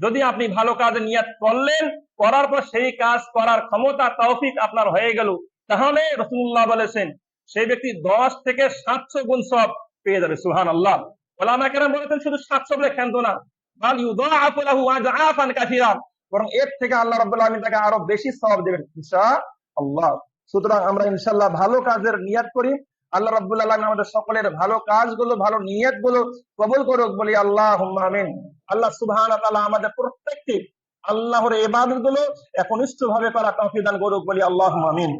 যদি আপনি ভালো কাজে নিয়াত করলেন, করার পর সেই কাজ করার ক্ষমতা তৌফিক আপনার হয়ে গেল, তাহলে রাসূলুল্লাহ বলেছেন সেই ব্যক্তি 10 থেকে 700 গুণ সওয়াব পেয়ে যাবে। সুবহানাল্লাহ। ওলামা কেরাম বলেছেন শুধু 700 বলে ক্ষান্ত না, বাল ইউদাআফু লাহু আযআফান কাসীরা, বরং এর থেকে আল্লাহ রাব্বুল আলামিন তাকে আরো বেশি সওয়াব দেবেন ইনশাআল্লাহ। সুতরাং আমরা ইনশাআল্লাহ ভালো কাজের নিয়াত করি। আল্লাহ রাব্বুল আলামিন আমাদের সকলের ভালো কাজগুলো, ভালো নিয়তগুলো কবুল করুক, বলি আল্লাহুম্মা আমিন। আল্লাহ সুবহানাহু ওয়া তাআলা আমাদের প্রত্যেককে আল্লাহর ইবাদতগুলো একনিষ্ঠভাবে করা তৌফিক দান করুক, বলি আল্লাহুম্মা আমিন।